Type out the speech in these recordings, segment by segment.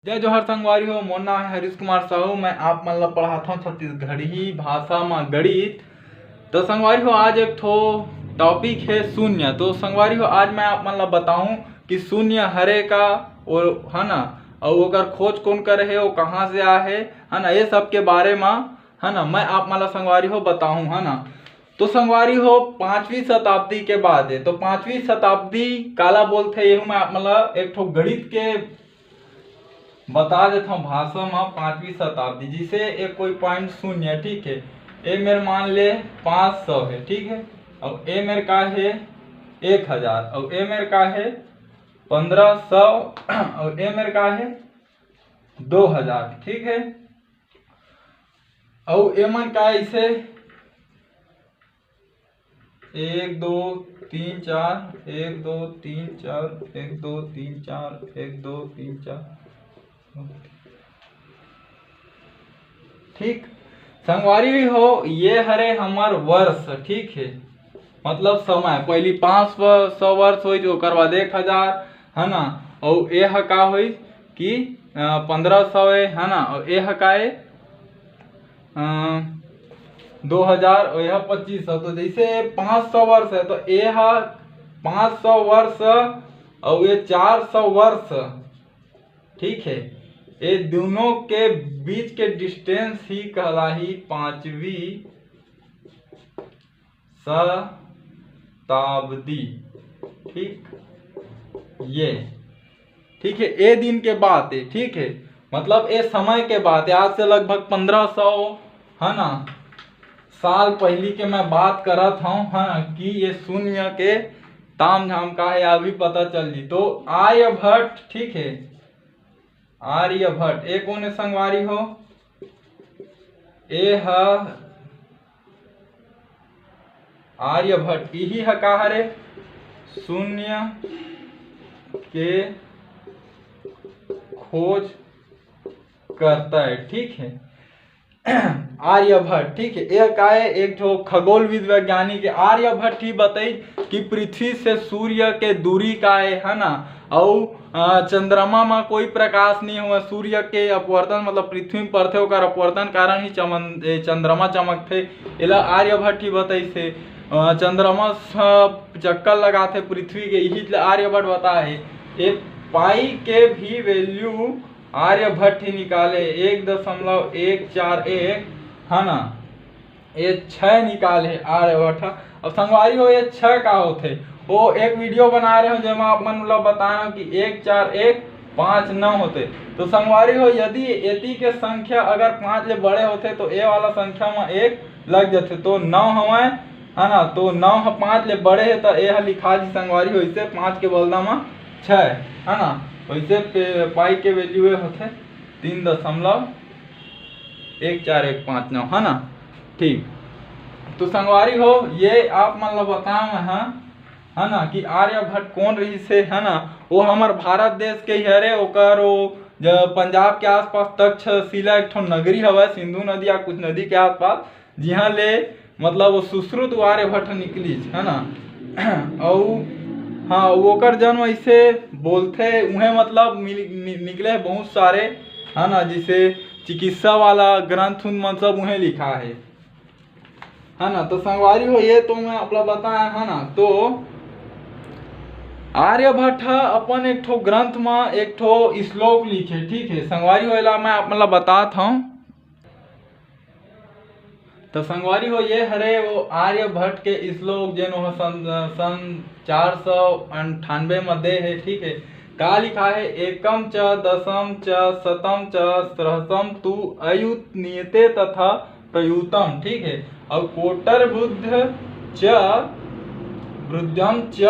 जय जोहर संगवारी हो। मोर नाम है हरीश कुमार साहू। मैं आप मन ला पढ़ाता हूँ छत्तीसगढ़ी भाषा में गणित। तो संगवारी हो आज एक ठो टॉपिक है शून्य। तो संगवारी हो आज मैं आप मन ला बताऊँ कि शून्य हरे का और है ना, और ओकर खोज कौन करे है, वो कहाँ से आए है ना, ये सब के बारे में है ना मैं आप मन ला संगवारी हो बताऊँ है ना। तो संगवारी हो 5वीं शताब्दी के बाद है। तो 5वीं शताब्दी काला बोलते ये मैं आप मन ला एक ठो गणित के बता देता हूँ भाषा में। 5वीं शताब्दी जिसे एक कोई पॉइंट शून्य, ठीक है, ए मेरे मान ले 500 है, ठीक है, और ए मेरे का है 1000, और ए मेरे का है 1500, और ए मेरे का है 2000, ठीक है, और ए मन का इसे 1 2 3 4 1 2 3 4 1 2 3 4 1 2 3 4, ठीक। संगवारी हो ये हरे हमार वर्ष, ठीक है, मतलब समय पहली 500 वर्ष हो जो ओकर बाद 1000 है ना, और ए का हो कि 1500 है ना, और ए का है 2000 और यह 2500। तो जैसे 500 वर्ष है तो ए 500 वर्ष और ये 400 वर्ष, ठीक है, ये दोनों के बीच के डिस्टेंस ही कहलाही 5वीं शताब्दी, ठीक, ये ठीक है, ये दिन के बाद है, ठीक है, मतलब ये समय के बाद है। आज से लगभग 1500 है ना साल पहली के मैं बात करत हूँ है ना, कि ये शून्य के ताम झाम का है अभी पता चल जी। तो आर्यभट्ट, ठीक है, आर्यभट्ट एक कौन संगवारी हो, ए आर्यभट्ट यही है का हरे शून्य के खोज करता है, ठीक है, आर्यभट्ट, ठीक है, यह का है एक ठो खगोलविद वैज्ञानिक आर्यभट्ट ही बताई कि पृथ्वी से सूर्य के दूरी का है ना, और चंद्रमा में कोई प्रकाश नहीं हुआ। सूर्य के अपवर्तन मतलब पृथ्वी में पड़थे ओकर अपवर्तन कारण ही चंद्रमा चमकथे। एला आर्यभट्ट ही बताई से चंद्रमा चक्कर लगाथे पृथ्वी के, यही आर्यभट्ट बताए। एक पाई के भी वैल्यू आर्यभट्ट ही निकाले 1.141 है ना, ये 6 निकाले आर्यभट्ट। अब संगवारी हो ये 6 का होते वो एक वीडियो बना रहे हो जेमा आप मन ला बताया कि 1 4 1 5 9 होते। तो संगवारी हो यदि एती के संख्या अगर 5 ले बड़े होते तो ए वाला संख्या में 1 लग जाते, तो 9 हवे है ना, तो 9 5 ले बड़े है तो ए लिखा जी संगवारी हो इसे 5 के बदला में 6 है ना, वैसे पाई के वैल्यू होते 3.1415 है ना, ठीक। तो संगवारी हो ये आप मन ला बताया है ना कि आर्यभट्ट कौन रही से है ना, वो हमार भारत देश के ही हरे। ओकर वो पंजाब के आसपास तक्षशिला एक ठो नगरी हवा सिंधु नदी या कुछ नदी के आसपास, जिहाँ ले मतलब वो सुश्रुत आर्यभट्ट निकली है ना, और हाँ ओकर जन्म ऐसे बोलते उन्हें मतलब निकले बहुत सारे है ना, जिसे चिकित्सा वाला ग्रंथ मतलब उन्हें लिखा है ना। तो संगवारी हो ये तो मैं अपना बताया है ना। तो आर्यभट्ट अपन एक ठो ग्रंथ में एक ठो श्लोक लिखे, ठीक है, संगवारी हो एला मैं आप मतलब बताता हूँ। तो संगवारी हो ये हरे वो आर्यभट्ट के श्लोक जेन सन 498 में दे है, ठीक है, का लिखा है, एकम च दशम च शतम च सहस्रम तु अयुत नियते तथा प्रयुतम, ठीक है, और कोटर बुद्ध च वृद्धम च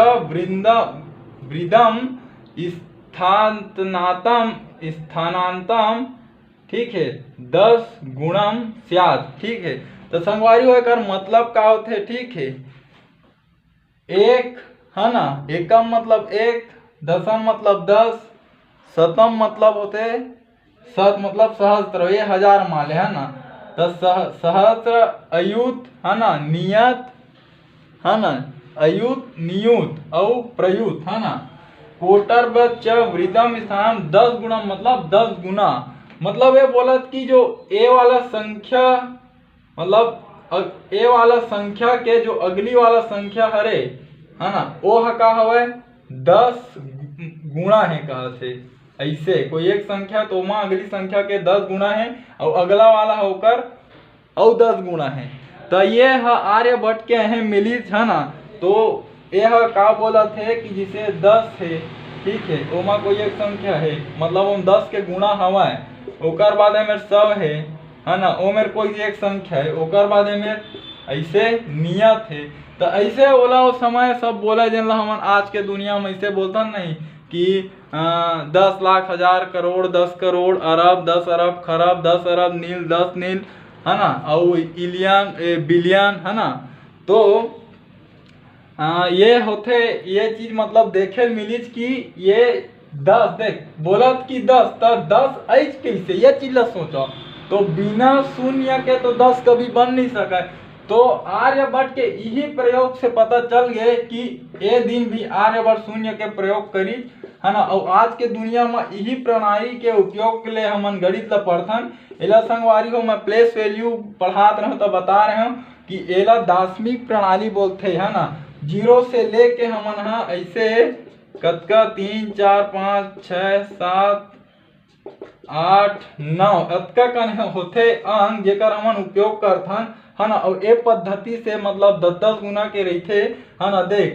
वृदम स्थानांतम, ठीक है, 10 गुणम स्यात्, ठीक है। तो संगवारी हो कर मतलब का होते, ठीक है, एक है ना, एकम मतलब 1, दशम मतलब 10, शतम मतलब होते शत मतलब सहस्त्र, ये 1000 माले है ना, तो सहस्त्र अयुत है ना, नियत है ना, अयुत नियुत और प्रयुत है ना, कोटर च वृद्धम स्थान 10 गुना मतलब 10 गुना। मतलब ये बोलत कि जो ए वाला संख्या मतलब ए वाला संख्या के जो अगली वाला संख्या हरे है ना वो का हवे 10 गुना है कहते। ऐसे कोई एक संख्या तो वहाँ अगली संख्या के 10 गुना है और अगला वाला होकर और 10 गुना है। तो ये है आर्यभट्ट के हैं मिलित है ना। तो यह का बोला थे कि जिसे 10 है ठीक है ओमा कोई एक संख्या है मतलब हम 10 के गुना हवा है ओकर बाद में 100 है ना वो मेरे कोई एक संख्या है ओकर बाद में ऐसे नियत है। तो ऐसे बोला उस समय सब बोला जिन हम आज के दुनिया में ऐसे बोलता नहीं कि 10 लाख हजार करोड़ 10 करोड़ अरब 10 अरब खरब 10 अरब नील 10 नील है ना और इलियन बिलियन है ना। तो ये होते ये चीज मतलब देखे मिलिज कि ये 10 देख बोलत कि 10 तो 10 ऐज कैसे ये चीज ला सोचो। तो बिना शून्य के तो 10 कभी बन नहीं सका। तो आर्यभट्ट के यही प्रयोग से पता चल गए कि ये दिन भी आर्यभट्ट शून्य के प्रयोग करी है ना। और आज के दुनिया में यही प्रणाली के उपयोग के लिए हम गणित ला पढ़थन। एला संगवारी हो मैं प्लेस वैल्यू पढ़ात रहा तो बता रहे हूँ कि एला दार्शनिक प्रणाली बोलते है ना। 0 से लेके हमन हा ऐसे कतका 3 4 5 6 7 8 9 अतका कन होते अंक जेकर हमन उपयोग करथन है ना। और ए पद्धति से मतलब 10 गुना के रहते है ना। देख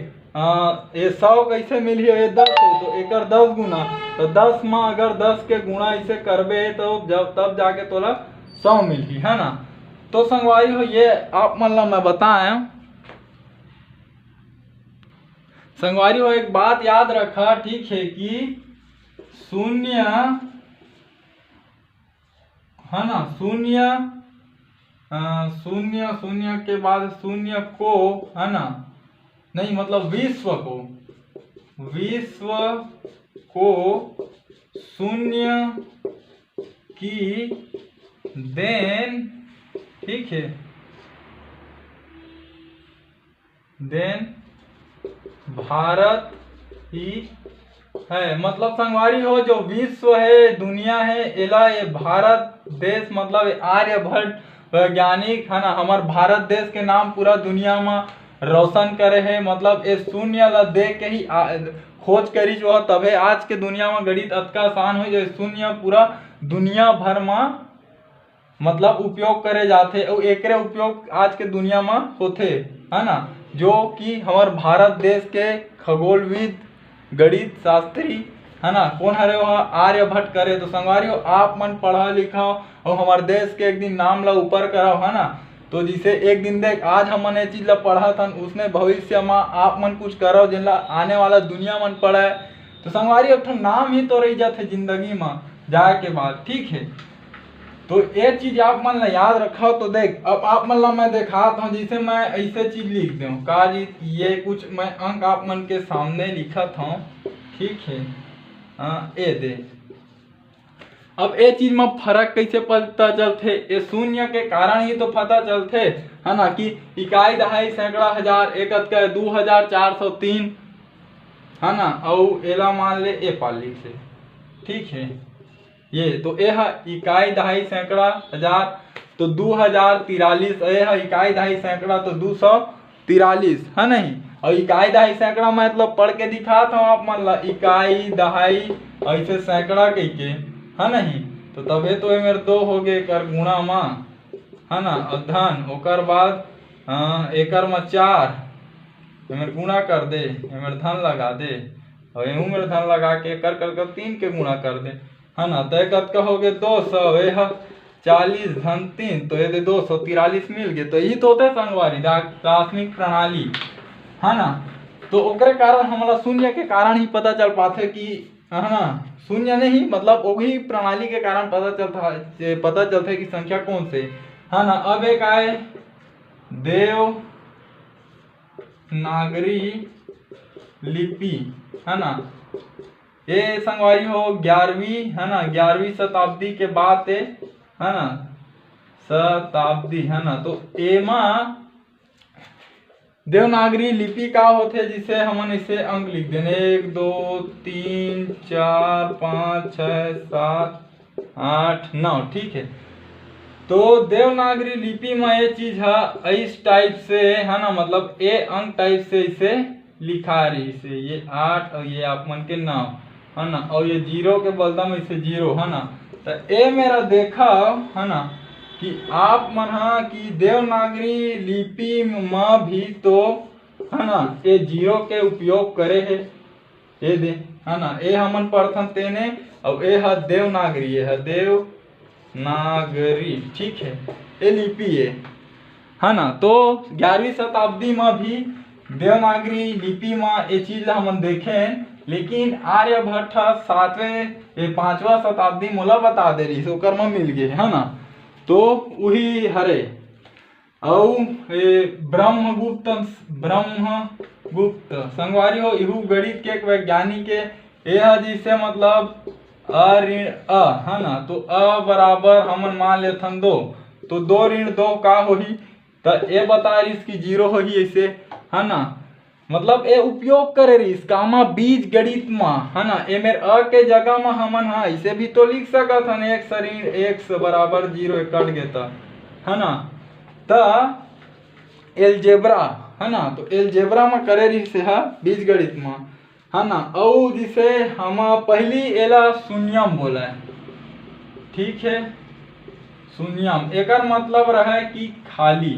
ये 100 कैसे मिली ये 10 है तो एकर 10 गुना तो 10 में अगर 10 के गुणा ऐसे करबे तो जब तब जाके तोला 100 मिली है ना। तो संगवारी हो ये आप मन ला मैं बताएं संगवारी हो एक बात याद रखा ठीक है कि शून्य है ना शून्य शून्य शून्य के बाद शून्य को है ना नहीं मतलब विश्व को शून्य की देन ठीक है देन भारत ही है। मतलब संगवारी हो जो विश्व है दुनिया है एला ये भारत देश मतलब आर्यभट्ट वैज्ञानिक है ना हमार भारत देश के नाम पूरा दुनिया में रोशन करे है। मतलब ये शून्य ला दे के ही खोज करी जो तबे आज के दुनिया में गणित अतका आसान हो जो शून्य पूरा दुनिया भर में मतलब उपयोग करे जाते और एकरे उपयोग आज के दुनिया में होते है ना। जो कि हमार भारत देश के खगोलविद गणित शास्त्री है ना कौन हरे वह आर्यभट्ट करे। तो संगवारी हो आप मन पढ़ा लिखा और हमारे देश के एक दिन नाम ला ऊपर कराओ है ना। तो जिसे एक दिन देख आज हमन ये चीज ला पढ़ा था उसने भविष्य में आप मन कुछ करो जिनला आने वाला दुनिया मन पढ़े। तो संगवारी एक नाम ही तो रह जाते जिंदगी में जाए के बाद ठीक है। तो ये चीज आप मन ला याद रखो। तो देख अब आप मन ला मैं दिखाता हूँ जैसे मैं ऐसे चीज लिख दूँ का जी ये कुछ मैं अंक आप मन के सामने लिखा था ठीक है। ये दे अब ये चीज में फर्क कैसे पता चलते ये शून्य के कारण ही तो पता चलते है ना कि इकाई दहाई सैकड़ा हजार एक 2403 है ना। और एला मान ले ए पाली से ठीक है। ये तो यह इकाई दहाई सैकड़ा हजार तो 2043 यह इकाई दहाई सैकड़ा तो 243 है नहीं। और इकाई दहाई सैकड़ा मतलब पढ़ के दिखाता हूँ आप मन ला इकाई दहाई ऐसे सैकड़ा कह के है नहीं। तो तबे तो ये मेरे 2 हो गए कर गुणा माँ है ना और धन ओकर बाद एकर में 4 मेरे गुणा कर दे मेरे धन लगा दे और यूं मेरे धन लगा के कर 3 के गुणा कर दे है ना। तो एक हो गए 200 यह 40 धन 3 तो ये 243 मिल गए। तो यही तो होते संगवारी दार्शनिक प्रणाली है ना। तो ओकरे कारण हमारा शून्य के कारण ही पता चल पाते कि है ना शून्य नहीं मतलब वही प्रणाली के कारण पता चलता है कि संख्या कौन से है ना। अब एक आए देव नागरी लिपि है ना। ये संगवारी हो 11वीं है ना 11वीं शताब्दी के बाद है ना शताब्दी है ना। तो एमा देवनागरी लिपि का होते जिसे हमन इसे अंक लिख देने 1 2 3 4 5 6 7 8 9, ठीक है। तो देवनागरी लिपि में ये चीज है इस टाइप से है ना, मतलब ए अंक टाइप से इसे लिखा रही से, ये 8 और ये आप मन के 9 है ना, और ये 0 के बदला में इसे 0 है ना। तो ए मेरा देखा है ना कि आप मन कि देवनागरी लिपि में भी तो है ना ये 0 के उपयोग करे है, ये दे है ना, ये हमन पढ़थन तेने, और ये है देवनागरी, ये है देवनागरी, ठीक है, ये लिपि है ना। तो 11वीं शताब्दी में भी देवनागरी लिपि में ये चीज हमन देखें, लेकिन आर्यभट्ट 5वां शताब्दी मोला बता दे रही ओकर में मिल गए है ना। तो वही हरे और ब्रह्मगुप्त संगवारी हो, इहू गणित के एक वैज्ञानिक के यह जिसे मतलब ऋण है ना, तो बराबर हमन मान लेथन 2, तो 2 ऋण 2 का होही, तो ये बता रही इसकी 0 होही ऐसे है ना, मतलब ये उपयोग करे रही इसका में बीज गणित में है ना। ये मेरे के जगह में हमन इसे भी तो लिख सकत हन, x ऋण x बराबर 0 कट गया है ना। तो एलजेब्रा है ना, तो एलजेब्रा में करे रही से है बीज गणित में है ना। और जिसे हम पहली एला शून्यम बोला है, ठीक है, शून्यम एक मतलब रहे कि खाली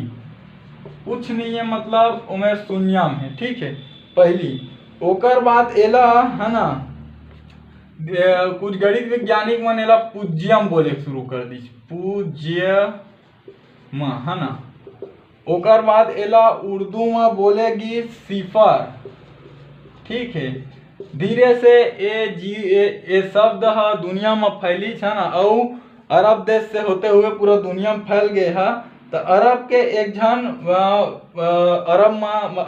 कुछ नहीं है, मतलब उमेर शून्यम है, ठीक है पहली। ओकर बाद एला है ना कुछ गणित वैज्ञानिक मन एला पूज्यम बोले शुरू कर दी, पूज्यम है ना। ओकर बाद एला उर्दू में बोलेगी सिफर, ठीक है। धीरे से ये शब्द दुनिया में फैली है ना, और अरब देश से होते हुए पूरा दुनिया में फैल गए है। तो अरब के एक जन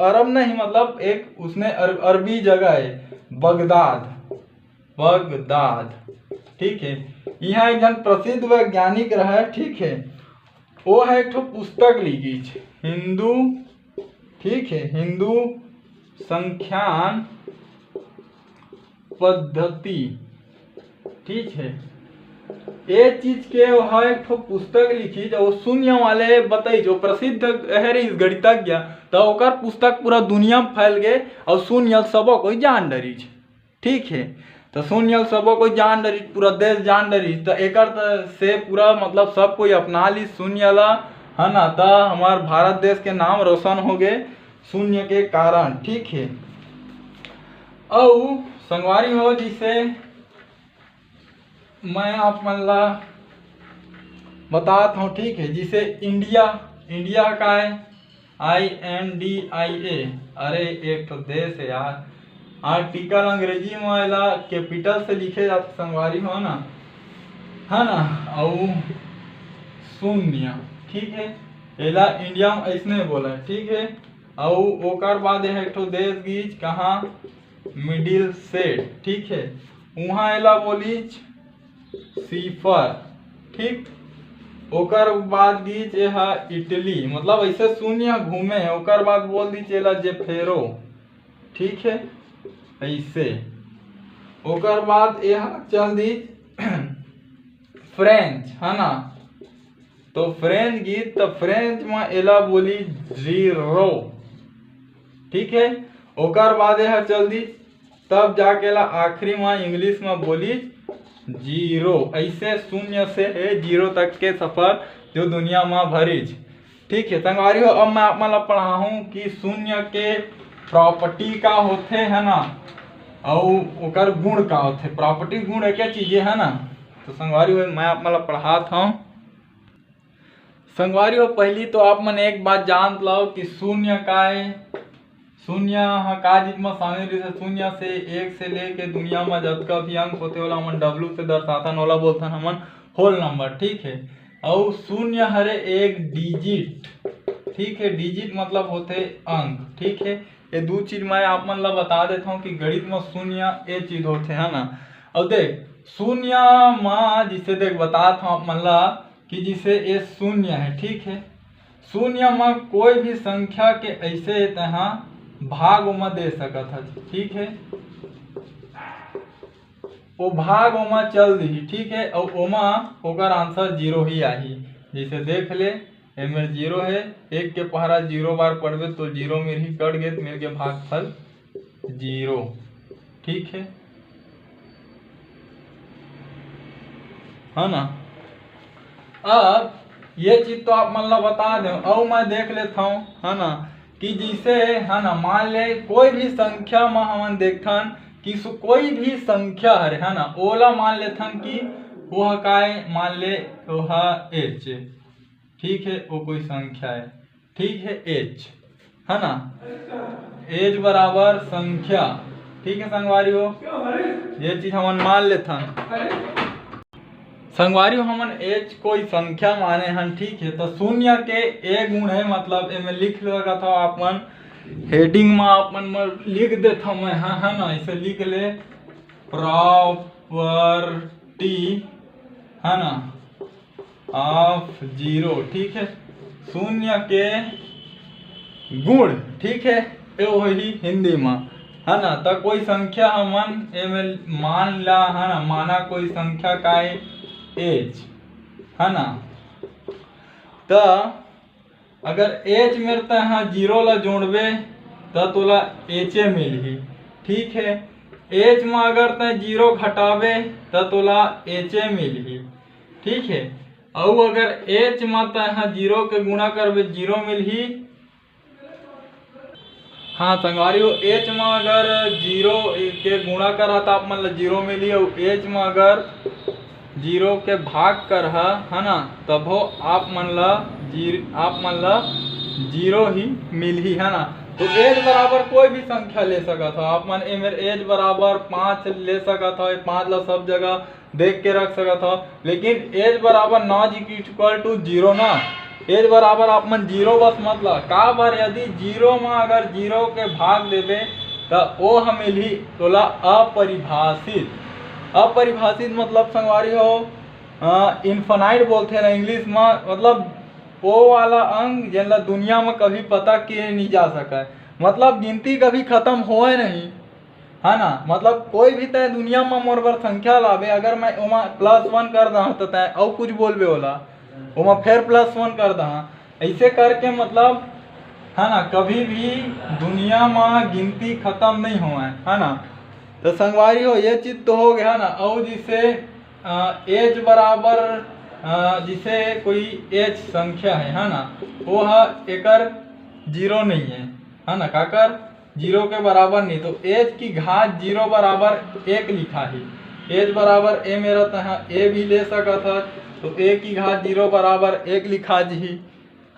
अरब नहीं मतलब एक उसने अरबी जगह है बगदाद, ठीक है। यहाँ एक जन प्रसिद्ध वैज्ञानिक रहा, ठीक है, वो है एक पुस्तक लिखी हिंदू, ठीक है, हिंदू संख्यान पद्धति, ठीक है। ये चीज के है एक पुस्तक लिखी जो शून्य वाले बताई जो प्रसिद्ध है इस गणितज्ञ, तो ओकर पुस्तक पूरा दुनिया में फैल गए और शून्य सबो कोई जान डरी, ठीक है। तो शून्य सबो कोई जान डरी, पूरा देश जान डरी, तो एक से पूरा मतलब सब कोई अपना ली शून्य ला है ना। तो हमारे भारत देश के नाम रोशन हो गए शून्य के कारण, ठीक है। और संगवारी हो जिसे मैं आप मतलब बताता हूँ, ठीक है, जिसे इंडिया का है INDIA, अरे एक तो देश है यार, आर्टिकल अंग्रेजी में एला कैपिटल से लिखे जाते संगवारी हो ना, है ना। और शून्य, ठीक है, एला इंडिया में ऐसने बोला है, ठीक है। और ओकर बाद है एक देश गीज कहाँ मिडिल सेट, ठीक है, वहाँ एला बोली सिफर, ठीक। ओकर बाद गीच है इटली, मतलब ऐसे शून्य घूमे, ओकर बाद बोल दी चेला जेफेरो, ठीक है, ऐसे। ओकर बाद यह चल दी फ्रेंच है ना, तो फ्रेंच गीत, तो फ्रेंच में एला बोली 0, ठीक है। ओकर बाद यह चल दी तब जाके ला आखिरी में इंग्लिश में बोली 0, ऐसे शून्य से 0 तक के सफर जो दुनिया में भरीज, ठीक है। संगवारी हो अब मैं आप मतलब पढ़ा हूँ कि शून्य के प्रॉपर्टी का होते है ना, और ओकर गुण का होते, प्रॉपर्टी गुण एक चीजें है ना। तो संगवारी हो मैं आप मतलब पढ़ाता हूँ। संगवारी हो पहली तो आप मन एक बात जान लो कि शून्य का है, शून्य का चीज में शामिल रही, शून्य से 1 से लेके दुनिया में जब भी अंक होते वाला हमन W से दर्शाथन वाला बोलथन हमन होल नंबर, ठीक है। और शून्य हरे एक डिजिट, ठीक है, डिजिट मतलब होते अंक, ठीक है। ये दो चीज मैं आप मन ला बता देता हूँ कि गणित में शून्य ये चीज होते है ना। और देख शून्य में जिसे देख बताता हूँ आप मन ला कि जिसे ये शून्य है, ठीक है, शून्य में कोई भी संख्या के ऐसे तहाँ भाग ओमा दे सकत है। ठीक है, वो भाग ओमा चल दी। ठीक है, और ओमा ओकर आंसर 0 ही आही। जैसे देख ले एमे 0 है, 1 के पहरा 0 बार पढ़बे तो 0 में ही कट गए, मिल के भागफल 0। ठीक है ना। अब ये चीज तो आप मतलब बता दो, और मैं देख लेता हूँ है ना, कि जैसे है ना, मान ले कोई भी संख्या में हम देखथन कि कोई भी संख्या है ना, ओला मान लेथन कि वह काय मान ले वह h। ठीक है, वो कोई संख्या है। ठीक है, h है ना, h बराबर संख्या। ठीक है संगवारी हो, ये चीज हम मान लेथन संगवारी हो, हमन h कोई संख्या माने हन। ठीक है, तो शून्य के ए गुण है, मतलब एमे लिख लगा था आपन हेडिंग में आपन लिख देता मैं है ना, ऐसे लिख ले प्रॉपर्टी है ना ऑफ 0। ठीक है, शून्य के गुण। ठीक है, ये वही हिंदी में है ना। तो कोई संख्या हमन एमे मान ला है ना, माना कोई संख्या का एच है ना, तो अगर एच मेरे यहाँ 0 ला जोड़बे तो तोला एच मिलही। ठीक है, एच में अगर तय 0 घटाबे तो तोला एच मिलही। ठीक है, और अगर एच में तय 0 के गुणा करबे 0 मिलही। हाँ संगवारी हो, एच में अगर 0 के गुणा करा तो आप मतलब 0 मिली, और एच में अगर 0 के भाग कर है ना, तब हो आप मन ला 0 ही मिल ही है ना। तो एज बराबर कोई भी संख्या ले सकत हो आप मन, एज बराबर 5 ले सकत हो, 5 ला सब जगह देख के रख सकत हो, लेकिन एज बराबर नॉट इक्वल टू 0 ना, एज बराबर आप मन 0 बस मतलब का बार यदि 0 में अगर 0 के भाग देवे तो वो हम मिली तोला अपरिभाषित। अपरिभाषित मतलब संगवारी हो इन्फिनाइट बोलते हैं इंग्लिश में, मतलब वो वाला अंक जिनला दुनिया में कभी पता किए नहीं जा सका, मतलब गिनती कभी खत्म होए नहीं है ना। मतलब कोई भी तय दुनिया में मोर बर संख्या लावे, अगर मैं उमा +1 कर दा तो तय और कुछ बोलबे होला उमा फिर +1 कर दा, ऐसे करके मतलब है ना कभी भी दुनिया में गिनती खत्म नहीं हुआ है ना। तो संगवारी हो ये चीज तो हो गया ना। और जिसे एज बराबर जिसे कोई एच संख्या है ना, वो है एकर 0 नहीं है ना, काकर 0 के बराबर नहीं, तो एच की घात 0 बराबर 1 लिखा है। एच बराबर ए मेरा तहाँ ए भी ले सका था, तो ए की घात 0 बराबर 1 लिखा जी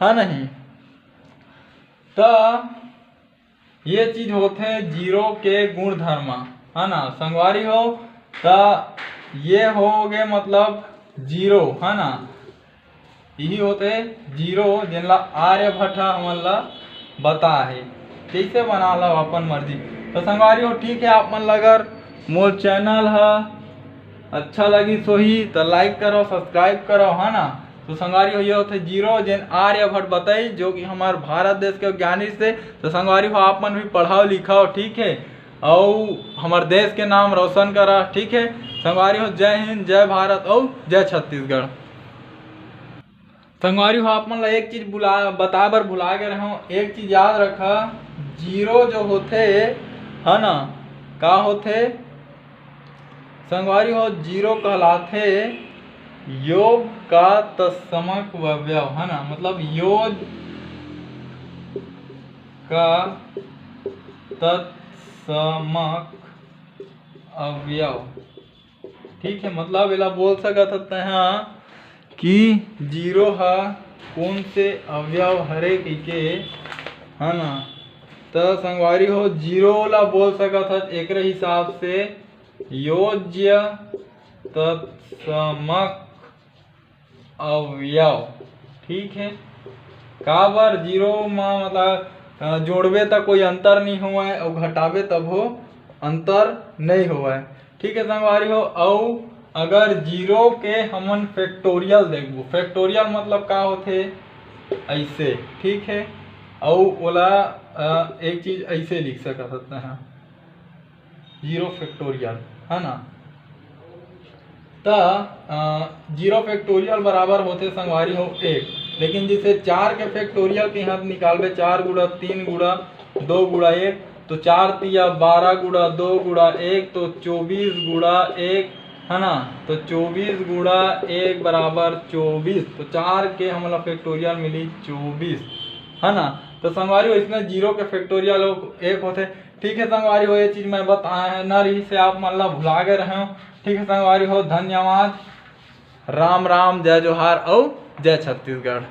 है नहीं। तो ये चीज होते हैं 0 के गुण धर्म है ना संगवारी हो। तो ये हो गए मतलब 0 है ना, यही होते 0 जिनला आर्यभट्ट हमला बता है कैसे बना लो अपन मर्जी। तो संगवारी हो ठीक है, आप मन अगर मोर चैनल है अच्छा लगी सो ही तो लाइक करो सब्सक्राइब करो है ना। तो संगवारी हो ये होते 0 जिन आर्यभट्ट बताई जो कि हमारे भारत देश के वैज्ञानिक से। तो संगवारी हो आप मन भी पढ़ाओ लिखाओ ठीक है, और हमारे देश के नाम रोशन करा। ठीक है संगवारी हो, जय हिंद जय भारत और जय छत्तीसगढ़। संगवारी हो आप मन एक चीज बता बर भुला गए रहा हूँ, एक चीज याद रखा 0 जो होते है ना का होते संगवारी हो 0 कहलाते योग का तत्समक अवयव है ना, मतलब योग का तत्समक अवयव। ठीक है, मतलब इला बोल सकते हैं कि 0 है कौन से अवयव हरे के है ना। तो संगवारी हो 0 ला बोल सकता एक हिसाब से योज्य तत्समक अवयव। ठीक है, का बार 0 में मतलब जोड़बे तक कोई अंतर नहीं हुआ है और घटाबे तब हो अंतर नहीं हुआ है। ठीक है संगवारी हो, और अगर 0 के हमन फैक्टोरियल देखबो, फैक्टोरियल मतलब का होते ऐसे, ठीक है। और ओला एक चीज ऐसे लिख सकते हैं 0 फैक्टोरियल, है ना। तो 0 फैक्टोरियल बराबर होते संगवारी हो 1, लेकिन जिसे 4 के फैक्टोरियल के यहाँ निकालबे 4 गुड़ा 3 गुड़ा 2 गुड़ा 1, तो 4 तिया 12 गुड़ा 2 गुड़ा 1, तो 24 गुड़ा 1, है ना। तो 24 गुड़ा 1 बराबर 24, तो 4 के हमला फैक्टोरियल मिली 24, है ना। तो संगवारी हो इसमें 0 के फैक्टोरियल 1 होते। ठीक है संगवारी हो, ये चीज मैं बताया है न रही से आप मतलब भुला गए रहे हो। ठीक है संगवारी हो, धन्यवाद, राम राम, जय जोहार और जय छत्तीसगढ़।